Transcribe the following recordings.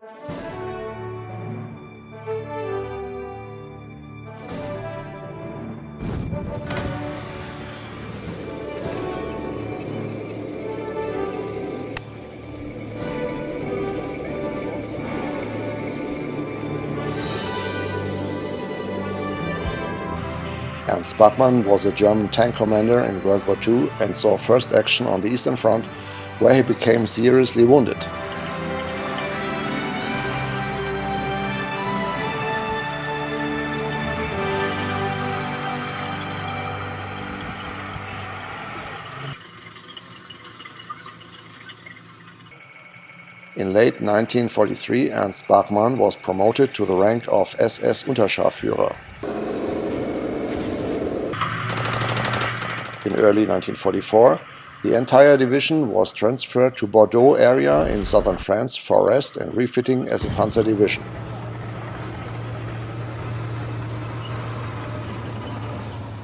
Ernst Barkmann was a German tank commander in World War II and saw first action on the Eastern Front, where he became seriously wounded. In late 1943, Ernst Barkmann was promoted to the rank of SS-Unterscharführer. In early 1944, the entire division was transferred to Bordeaux area in southern France for rest and refitting as a Panzer division.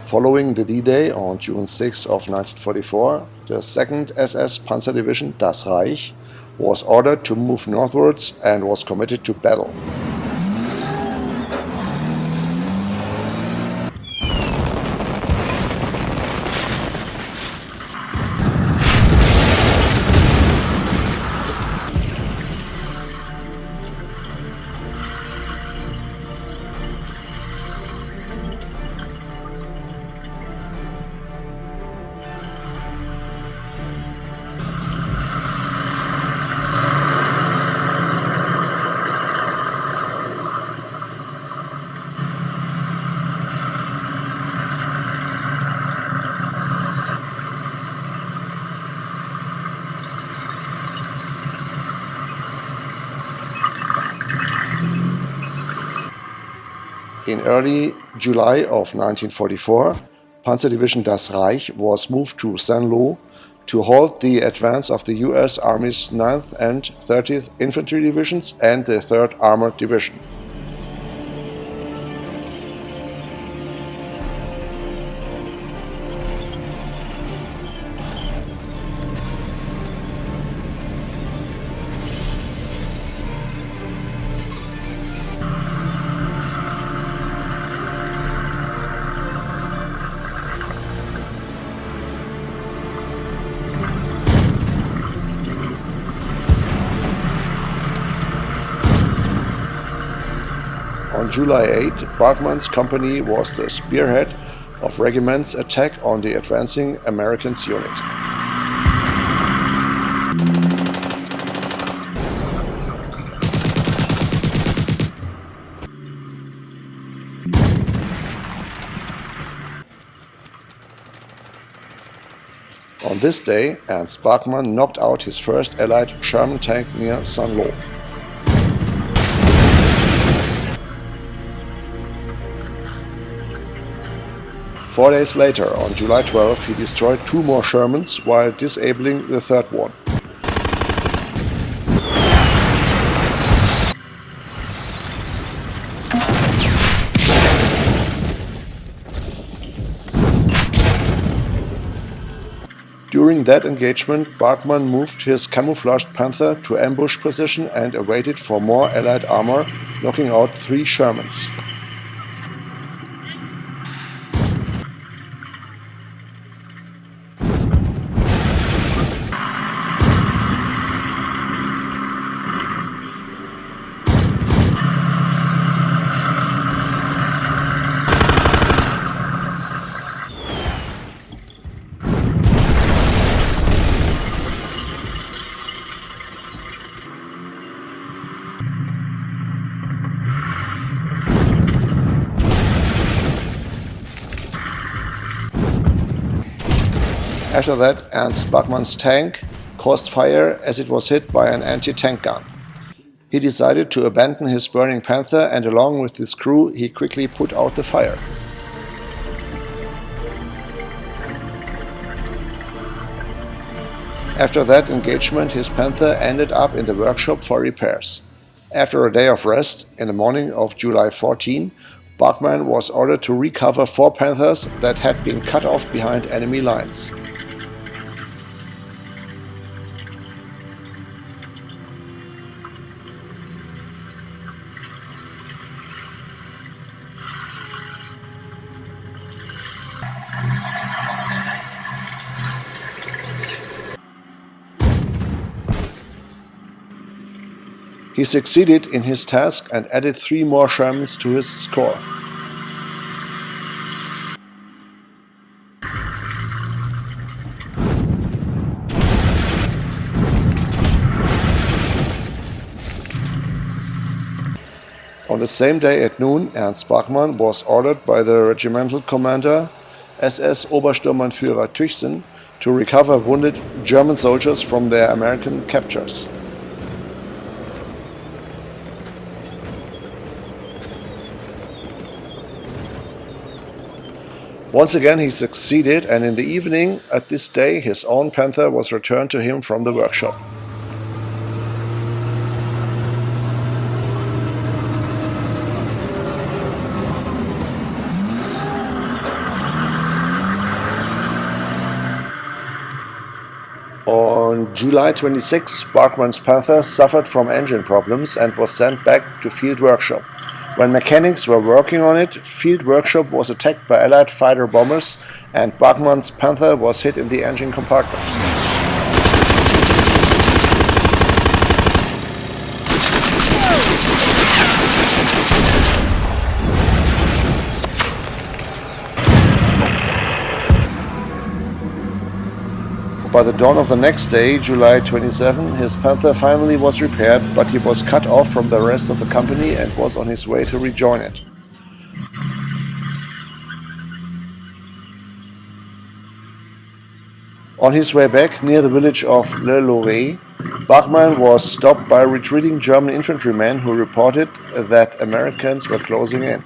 Following the D-Day on June 6 of 1944, the 2nd SS Panzer Division, Das Reich, was ordered to move northwards and was committed to battle. In early July of 1944, Panzer Division Das Reich was moved to Saint-Lô to halt the advance of the US Army's 9th and 30th Infantry Divisions and the 3rd Armored Division. On July 8, Barkmann's company was the spearhead of Regiment's attack on the advancing American unit. On this day, Ernst Barkmann knocked out his first Allied Sherman tank near Saint-Lô. Four days later, on July 12, he destroyed two more Shermans while disabling the third one. During that engagement, Barkmann moved his camouflaged Panther to ambush position and awaited for more Allied armor, knocking out 3 Shermans. After that, Ernst Barkmann's tank caused fire as it was hit by an anti-tank gun. He decided to abandon his burning Panther, and along with his crew he quickly put out the fire. After that engagement, his Panther ended up in the workshop for repairs. After a day of rest, in the morning of July 14, Barkmann was ordered to recover 4 Panthers that had been cut off behind enemy lines. He succeeded in his task and added 3 more Shermans to his score. On the same day at noon, Ernst Barkmann was ordered by the regimental commander, SS Obersturmbannführer Tüchsen, to recover wounded German soldiers from their American captors. Once again he succeeded, and in the evening at this day his own Panther was returned to him from the workshop. On July 26, Barkmann's Panther suffered from engine problems and was sent back to field workshop. When mechanics were working on it, field workshop was attacked by Allied fighter bombers and Barkmann's Panther was hit in the engine compartment. By the dawn of the next day, July 27, his Panther finally was repaired, but he was cut off from the rest of the company and was on his way to rejoin it. On his way back, near the village of Le Loret, Barkmann was stopped by retreating German infantrymen who reported that Americans were closing in.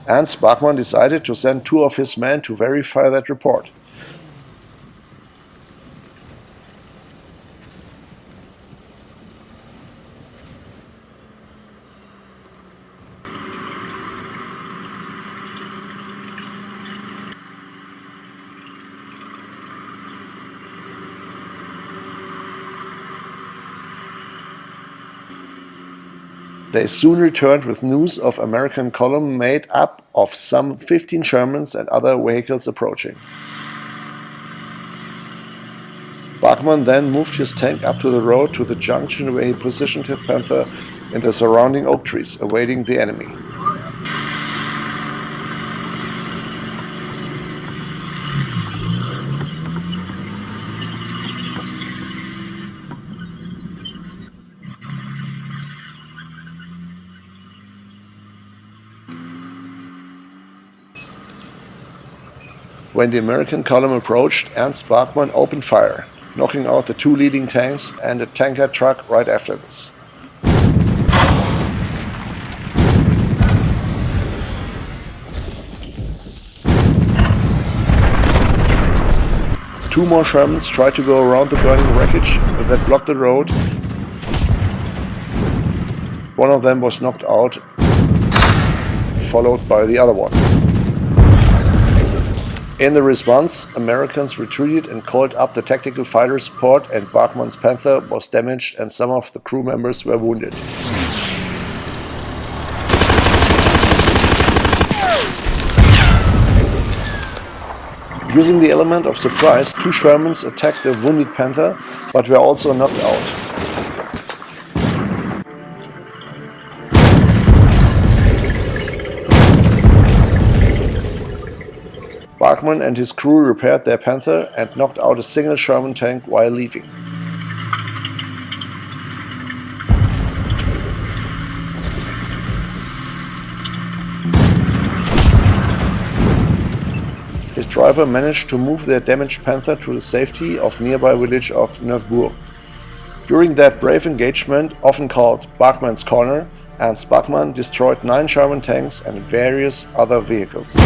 Ernst Barkmann decided to send 2 of his men to verify that report. They soon returned with news of American column made up of some 15 Shermans and other vehicles approaching. Barkmann then moved his tank up to the road to the junction where he positioned his Panther in the surrounding oak trees, awaiting the enemy. When the American column approached, Ernst Barkmann opened fire, knocking out the 2 leading tanks and a tanker truck right after this. Two more Shermans tried to go around the burning wreckage that blocked the road. One of them was knocked out, followed by the other one. In the response, Americans retreated and called up the tactical fighter support, and Barkmann's Panther was damaged and some of the crew members were wounded. Using the element of surprise, 2 Shermans attacked the wounded Panther, but were also knocked out. Barkmann and his crew repaired their Panther and knocked out a single Sherman tank while leaving. His driver managed to move their damaged Panther to the safety of nearby village of Neufbourg. During that brave engagement, often called Barkmann's Corner, Ernst Barkmann destroyed 9 Sherman tanks and various other vehicles.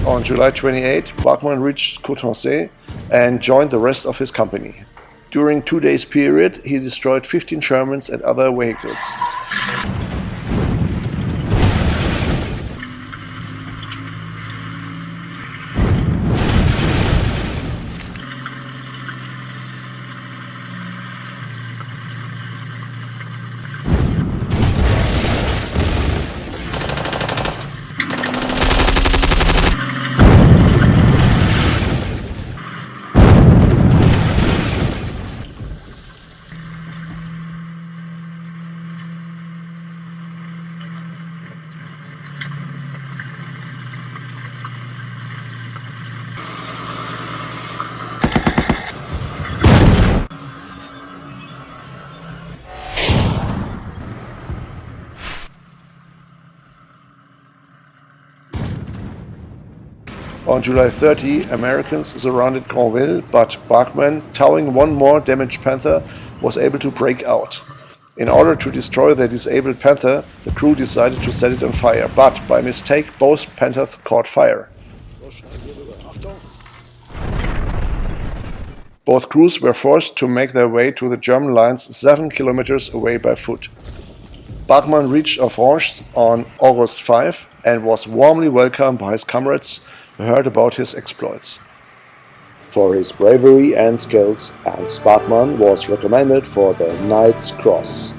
On July 28, Barkmann reached Cotonset and joined the rest of his company. During 2 days period, he destroyed 15 Shermans and other vehicles. On July 30, Americans surrounded Granville, but Barkmann, towing one more damaged Panther, was able to break out. In order to destroy the disabled Panther, the crew decided to set it on fire, but by mistake both Panthers caught fire. Both crews were forced to make their way to the German lines 7 kilometers away by foot. Barkmann reached Orange on August 5 and was warmly welcomed by his comrades who heard about his exploits. For his bravery and skills, Ernst Barkmann was recommended for the Knight's Cross.